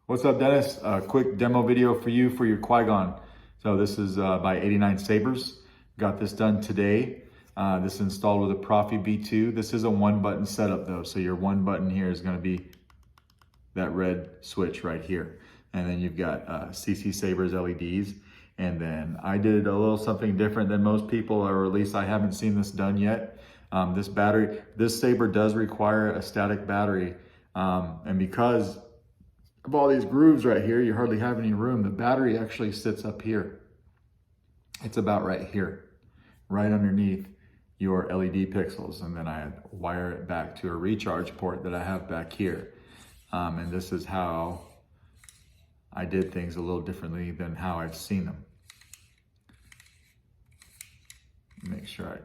What's up, Dennis? A quick demo video for you for your Qui-Gon. So this is by 89 Sabers. Got this done today. This is installed with a Proffie V2. This is a one-button setup though. So your one button here is going to be that red switch right here. And then you've got CC Sabers LEDs. And then I did a little something different than most people, or at least I haven't seen this done yet. This Saber does require a static battery. And because of all these grooves right here, you hardly have any room. The battery actually sits up here. It's about right here, right underneath your LED pixels. And then I wire it back to a recharge port that I have back here. And this is how I did things a little differently than how I've seen them. Make sure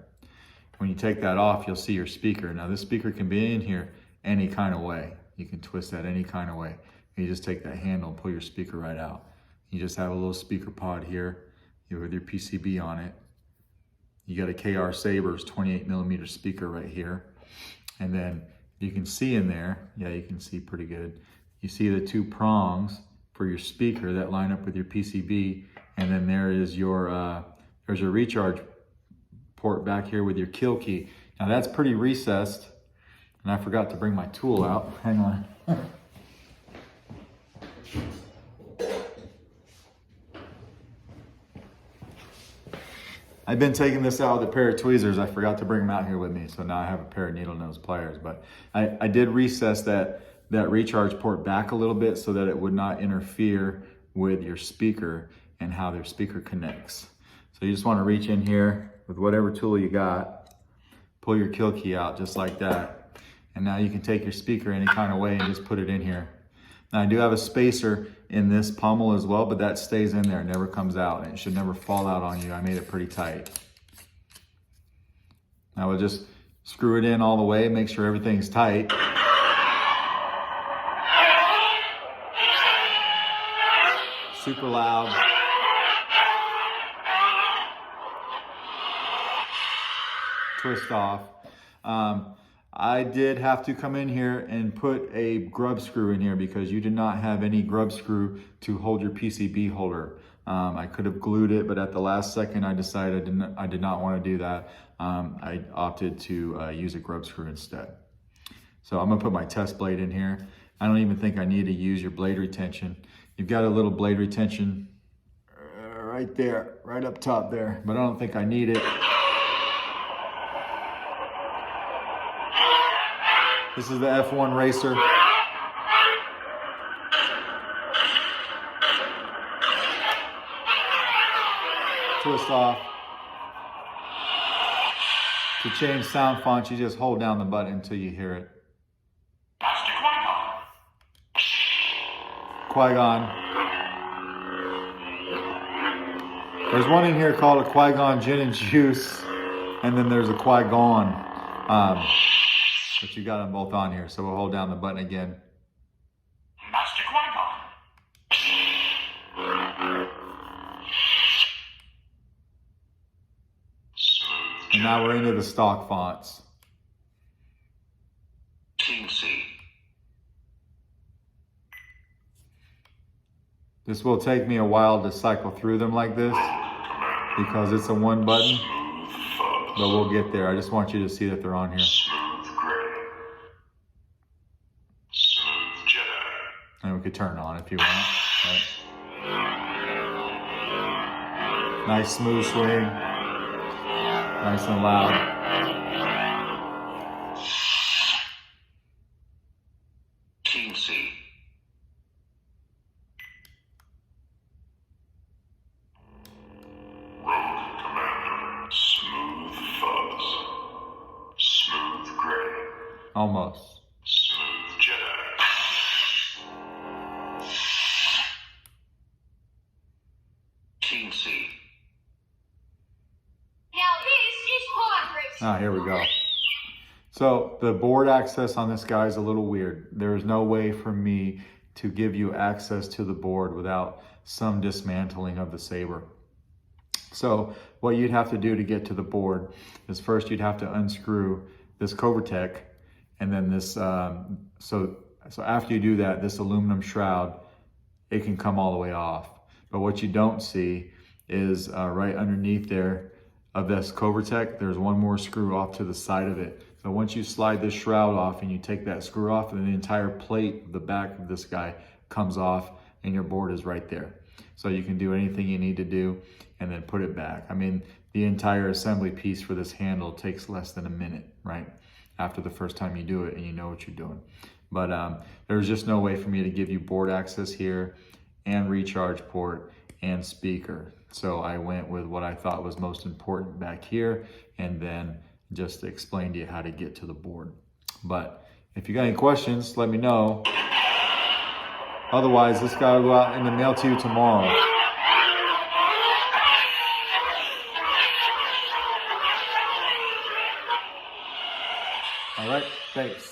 when you take that off, you'll see your speaker. Now this speaker can be in here any kind of way. You can twist that any kind of way. You just take that handle and pull your speaker right out. You just have a little speaker pod here with your PCB on it. You got a KR Sabers 28mm speaker right here. And then you can see in there, yeah, you can see pretty good. You see the two prongs for your speaker that line up with your PCB. And then there is your, there's your recharge port back here with your kill key. Now that's pretty recessed. And I forgot to bring my tool out. Hang on. I've been taking this out with a pair of tweezers. I forgot to bring them out here with me. So now I have a pair of needle nose pliers. But I did recess that recharge port back a little bit so that it would not interfere with your speaker and how their speaker connects. So you just want to reach in here with whatever tool you got, pull your kill key out just like that. And now you can take your speaker any kind of way and just put it in here. Now I do have a spacer in this pommel as well, but that stays in there, it never comes out, and it should never fall out on you. I made it pretty tight. Now we'll just screw it in all the way, make sure everything's tight. Super loud. Twist off. I did have to come in here and put a grub screw in here because you did not have any grub screw to hold your PCB holder. I could have glued it, but at the last second I decided I did not want to do that. I opted to use a grub screw instead. So I'm gonna put my test blade in here. I don't even think I need to use your blade retention. You've got a little blade retention right there, right up top there, but I don't think I need it. This is the F1 Racer. Twist off. To change sound font, you just hold down the button until you hear it. Master Qui-Gon. There's one in here called a Qui-Gon Gin and Juice, and then there's a Qui-Gon. But you got them both on here, so we'll hold down the button again. Master Qui-Gon. And now we're into the stock fonts. Team C. This will take me a while to cycle through them like this because it's a one button, but we'll get there. I just want you to see that they're on here. And we could turn on if you want. Right? Nice smooth swing. Nice and loud. Team C. Rogue Commander. Smooth fuzz. Smooth gray. Almost. Smooth Jedi. Team C. Now this is pod racing. Ah, here we go. So the board access on this guy is a little weird. There is no way for me to give you access to the board without some dismantling of the Saber. So what you'd have to do to get to the board is first you'd have to unscrew this Covertech, and then this, so after you do that, this aluminum shroud it can come all the way off. But what you don't see is right underneath there of this Covertech, there's one more screw off to the side of it. So once you slide this shroud off and you take that screw off, then the entire plate, the back of this guy comes off and your board is right there. So you can do anything you need to do and then put it back. I mean, the entire assembly piece for this handle takes less than a minute, right? After the first time you do it and you know what you're doing. But there's just no way for me to give you board access here and recharge port and speaker. So I went with what I thought was most important back here and then just explain to you how to get to the board. But if you got any questions, let me know. Otherwise, this guy will go out in the mail to you tomorrow. All right, thanks.